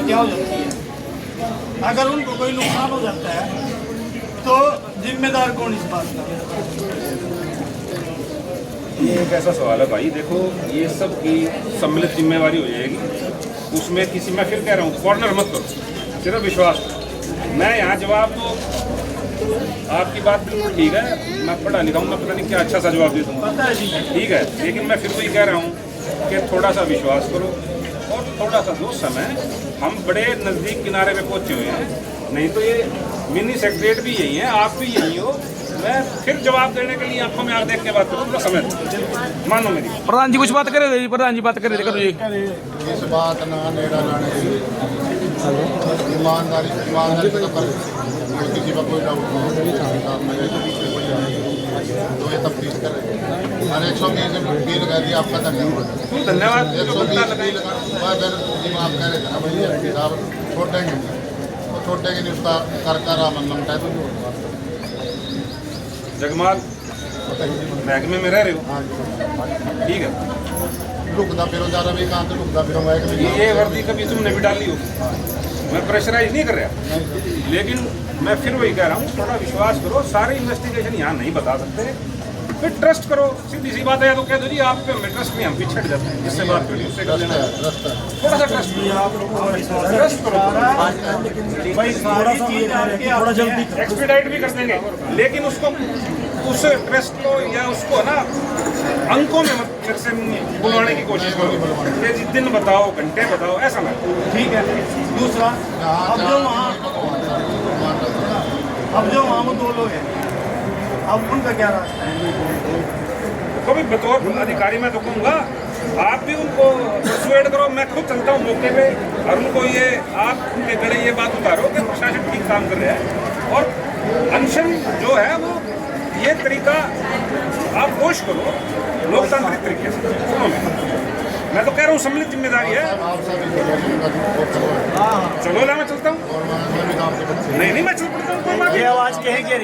हत्या हो जाती है। अगर उनको कोई नुकसान हो जाता है तो जिम्मेदार कौन इस बात का? ये एक ऐसा सवाल है भाई, देखो ये सब की सम्मिलित जिम्मेवारी हो जाएगी। उसमें किसी, मैं फिर कह रहा हूँ, कॉर्नर मत करो, सिर्फ विश्वास करो। मैं यहाँ जवाब तो, आपकी बात बिल्कुल ठीक है, मैं पढ़ा लिखा हूँ, मैं पता नहीं क्या अच्छा सा जवाब दे दूँगा, ठीक है, लेकिन मैं फिर वही कह रहा हूँ कि थोड़ा सा विश्वास करो और थोड़ा सा दो समय। हम बड़े नज़दीक किनारे पे पहुँचे हुए हैं, नहीं तो ये मिनी सेक्रेटरी भी यही है, आप भी यही हो। मैं फिर जवाब देने के लिए आंखों में आग देख के बात करूँ, थोड़ा समय मानो मेरी। प्रधान जी कुछ बात करे जी, प्रधान जी बात करे करो जी। इस बात ना नेड़ा लाने ईमानदारी से तो कर, किसी का कोई डाउट तो ये तफ्तीश कर रहे हैं। और 120 बिल लगा दिया, आपका धन्यवाद। धन्यवाद। 120 बिल आप कह रहे थे ना भैया साहब छोड़ देंगे, तो छोड़ देंगे नहीं, उसका कर रामन लमटा है तो जगमाल महकमे में रह रहे हो, ठीक है, लुकदा फिरो ज़्यादा भी कहाँ तो लुकदा फिरो महकमे। ये वर्दी कभी तुमने भी डाली हो, मैं प्रेशराइज नहीं कर रहा, लेकिन मैं फिर वही कह रहा हूँ, थोड़ा विश्वास करो। सारे इन्वेस्टिगेशन यहाँ नहीं बता सकते, फिर ट्रस्ट करो। सीधी सी बात है, तो कह दो जी आप पे हमें ट्रस्ट नहीं, हम पीछे हट जाते हैं, जिससे बात करिए उससे कर लेना, थोड़ा सा ट्रस्ट करो, थोड़ा जल्दी एक्सपीडाइट भी कर देंगे, लेकिन उसको, उस ट्रस्ट को या उसको ना अंकों में मत फिर से बुलवाने की कोशिश करो कि जिस दिन बताओ, घंटे बताओ, ऐसा ना। ठीक है। दूसरा, अब जो वहाँ वो 2 लोग हैं, अब उनका क्या रास्ता है? तो भी बतौर अधिकारी मैं तो कहूँगा, आप भी उनको परसुएड करो। मैं खुद चलता हूँ मौके पे और उनको ये, आप उनके गले ये बात उतारो कि प्रशासन ठीक काम कर रहा है, और अनशन जो है वो ये तरीका आप कोशिश करो लोकतांत्रिक तरीके से। सुनो, मैं तो कह रहा हूँ सम्मिलित जिम्मेदारी है। चलो ना, मैं चलता हूँ। नहीं मैं चल पड़ता हूँ, कोई बात नहीं। आवाज कहेंगे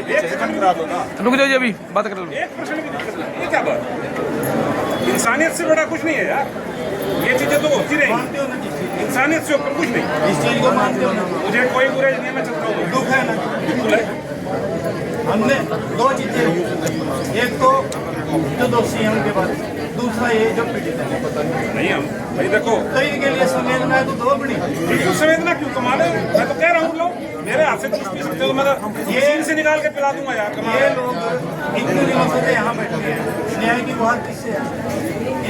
रुक जाओ जी, अभी बात कर लो। 1% की दिक्कत नहीं, ये क्या बात? इंसानियत से बड़ा कुछ नहीं है यार, ये चीजें तो होती रहेंगी, इंसानियत से ऊपर कुछ नहीं। इस चीज को मानते हो ना? मुझे कोई बुराई नहीं है, मैं चलता हूँ। दुख है ना? बिल्कुल है। हमने 2 चीजें, एक तो जो दोषी है उनके बाद, दूसरा ये जो पीड़ित है। नहीं हम भाई देखो, तो इनके लिए संवेदना है तो 2 बड़ी। बिल्कुल संवेदना क्यों कमा ले, मैं तो कह रहा हूँ लोग मेरे हाथ से कुछ पी सकते हो, मैं ये से निकाल के पिला दूंगा यार। ये लोग इतने दिनों से यहाँ बैठे हैं, न्याय की गुहार किससे है?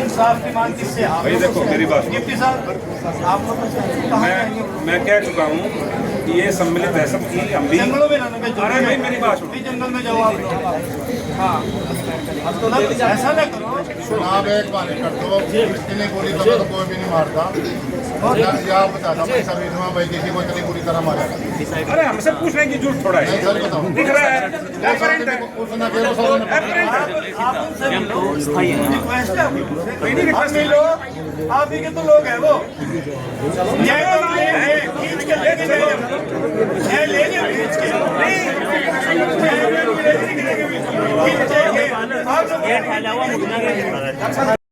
इंसाफ की मांग किससे है? भाई देखो मेरी बात, डिप्टी साहब आप लोगों से कहाँ जाएंगे? मैं कह चुका हूँ कि ये सम्मिलित है सबकी, हम भी। जंगलों में ना भेजो। अरे भाई मेरी बात सुनो, जंगल में जाओ आप। हाँ, अब तो ऐसा ना करो। आप एक बार कर दो, इतनी गोली तो कोई भी नहीं मारता। आप बताता भाई किसी को इतनी बुरी तरह मारा। अरे हमसे पूछने की जरूरत थोड़ा है, सर बताओ, दिख रहा है, एपरेंट है, पूछना करो सर। एपरेंट है। आप उनसे मिलो, रिक्वेस्ट है आप मिलो, आप ही के तो लोग हैं वो। न्याय तो लेंगे, खींच के लेके जाएंगे, न्याय लेंगे खींच के, नहीं खींचेंगे, आप लोग